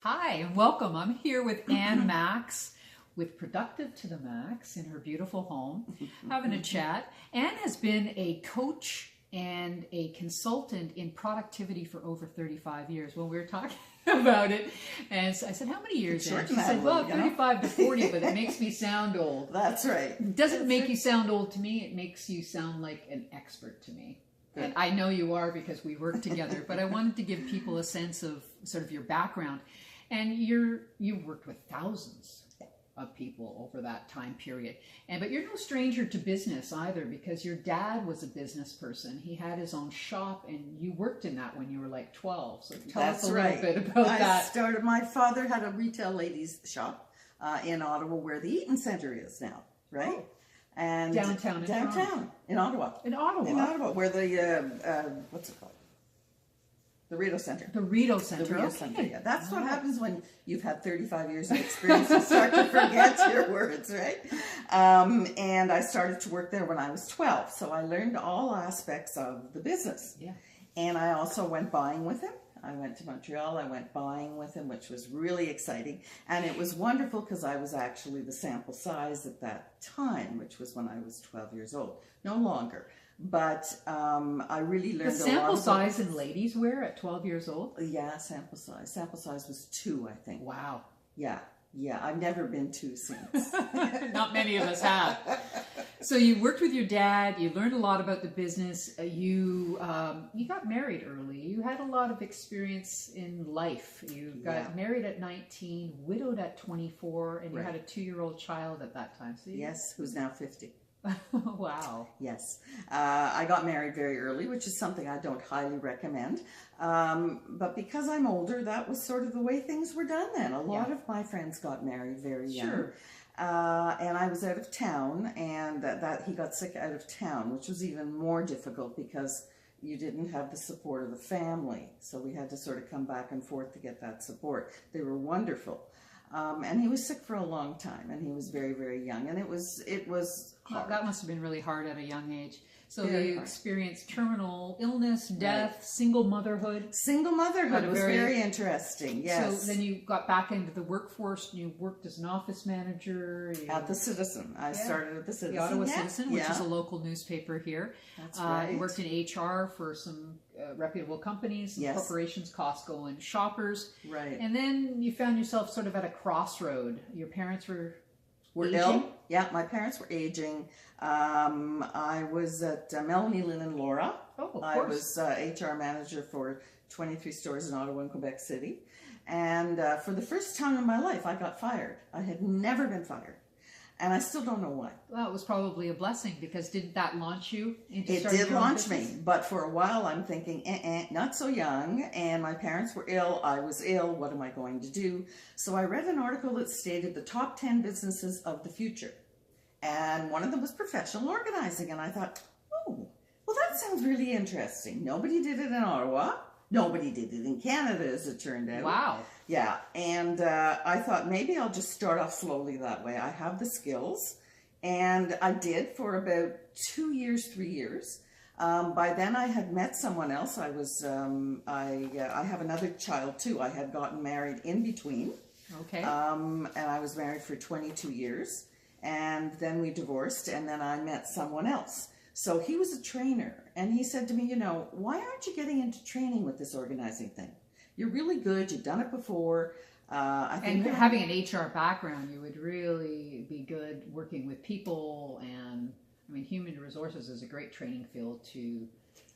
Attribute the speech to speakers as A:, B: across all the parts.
A: Hi, and welcome. I'm here with Ann Max with Productive to the Max in her beautiful home, having a chat. Ann has been a coach and a consultant in productivity for over 35 years. When we were talking about it, and so I said, how many years? Ann? She said, well, 35 to 40, but it makes me sound old.
B: That's right.
A: It doesn't make you sound old to me. It makes you sound like an expert to me. And I know you are because we work together, but I wanted to give people a sense of sort of your background. And you've worked with thousands of people over that time period. But you're no stranger to business either, because your dad was a business person. He had his own shop, and you worked in that when you were like 12. So tell us a little bit about that.
B: My father had a retail ladies shop in Ottawa, where the Eaton Centre is now, right?
A: Oh.
B: And
A: downtown
B: in Ottawa.
A: In Ottawa.
B: In Ottawa, where the what's it called? The Rideau Centre.
A: The Rideau Centre.
B: The Rideau Centre, yeah. That's what happens when you've had 35 years of experience. You start to forget your words, right? And I started to work there when I was 12. So I learned all aspects of the business.
A: Yeah.
B: And I also went buying with him. I went to Montreal. I went buying with him, which was really exciting. And it was wonderful because I was actually the sample size at that time, which was when I was 12 years old. No longer. But I really learned
A: the sample size in ladies wear at 12 years old?
B: Yeah, sample size. Sample size was 2, I think.
A: Wow.
B: Yeah. I've never been 2 since.
A: Not many of us have. So you worked with your dad. You learned a lot about the business. You got married early. You had a lot of experience in life. You got married at 19, widowed at 24, and you had a 2-year-old child at that time. So
B: yes, who's now 50.
A: Wow.
B: Yes. I got married very early, which is something I don't highly recommend. But because I'm older, that was sort of the way things were done then. A lot of my friends got married very young.
A: Sure.
B: And I was out of town, and that he got sick out of town, which was even more difficult because you didn't have the support of the family. So we had to sort of come back and forth to get that support. They were wonderful. And he was sick for a long time, and he was very, very young, and it was hard.
A: That must have been really hard at a young age. So you experienced terminal illness, death, single motherhood.
B: Single motherhood was very interesting, yes.
A: So then you got back into the workforce, and you worked as an office manager.
B: At the Citizen. I started at the Citizen.
A: The Ottawa Citizen, which is a local newspaper here.
B: That's right.
A: You worked in HR for some reputable companies, some corporations, Costco and Shoppers.
B: Right.
A: And then you found yourself sort of at a crossroad. Your parents were aging?
B: Ill. Yeah, my parents were aging. I was at Melanie Lynn and Laura.
A: Oh, of course.
B: I was HR manager for 23 stores in Ottawa and Quebec City. And for the first time in my life, I got fired. I had never been fired. And I still don't know why.
A: Well, it was probably a blessing, because didn't that launch you into
B: It did launch me, but for a while I'm thinking, not so young, and my parents were ill, I was ill, what am I going to do? So I read an article that stated the top 10 businesses of the future. And one of them was professional organizing, and I thought, oh, well, that sounds really interesting. Nobody did it in Ottawa. Nobody did it in Canada, as it turned out.
A: Wow.
B: Yeah, and I thought maybe I'll just start off slowly that way. I have the skills, and I did for about 2 years, 3 years. By then I had met someone else. I was, I have another child too. I had gotten married in between.
A: Okay.
B: And I was married for 22 years, and then we divorced, and then I met someone else. So he was a trainer, and he said to me, you know, why aren't you getting into training with this organizing thing? You're really good. You've done it before. I think
A: having an HR background, you would really be good working with people. And I mean, human resources is a great training field to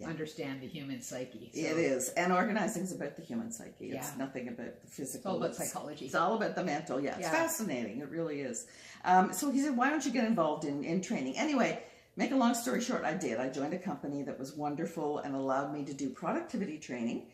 A: understand the human psyche. So.
B: It is. And organizing is about the human psyche. It's nothing about the physical.
A: It's all about psychology.
B: It's all about the mental. Yeah, it's fascinating. It really is. So he said, why don't you get involved in training? Anyway, make a long story short, I did. I joined a company that was wonderful and allowed me to do productivity training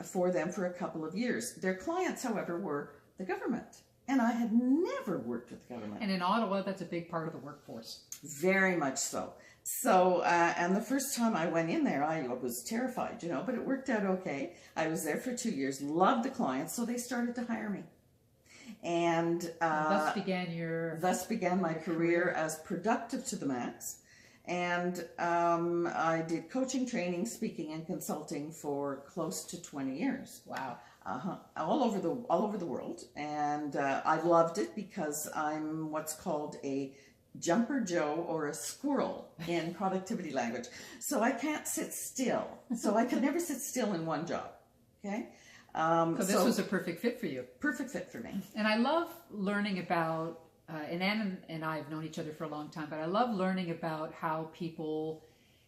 B: for them for a couple of years. Their clients, however, were the government. And I had never worked with the government.
A: And in Ottawa, that's a big part of the workforce.
B: Very much so. So, and the first time I went in there, I was terrified, you know, but it worked out okay. I was there for 2 years, loved the clients, so they started to hire me. And
A: thus began
B: my career as Productive to the Max. And I did coaching, training, speaking, and consulting for close to 20 years.
A: Wow.
B: all over the world, and I loved it because I'm what's called a jumper Joe or a squirrel in productivity language. So I can't sit still. So I could never sit still in one job. Okay.
A: So this was a perfect fit for you.
B: Perfect fit for me.
A: And I love learning about, and Anne and I have known each other for a long time, but I love learning about how people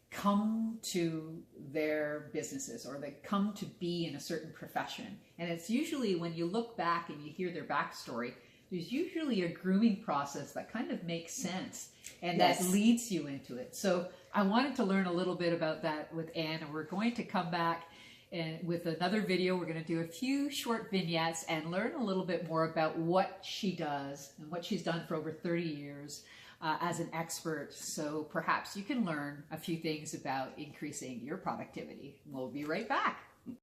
A: come to their businesses or they come to be in a certain profession. And it's usually when you look back and you hear their backstory, there's usually a grooming process that kind of makes sense and
B: Yes.
A: that leads you into it. So I wanted to learn a little bit about that with Anne, and we're going to come back and with another video. We're going to do a few short vignettes and learn a little bit more about what she does and what she's done for over 30 years as an expert. So perhaps you can learn a few things about increasing your productivity. We'll be right back.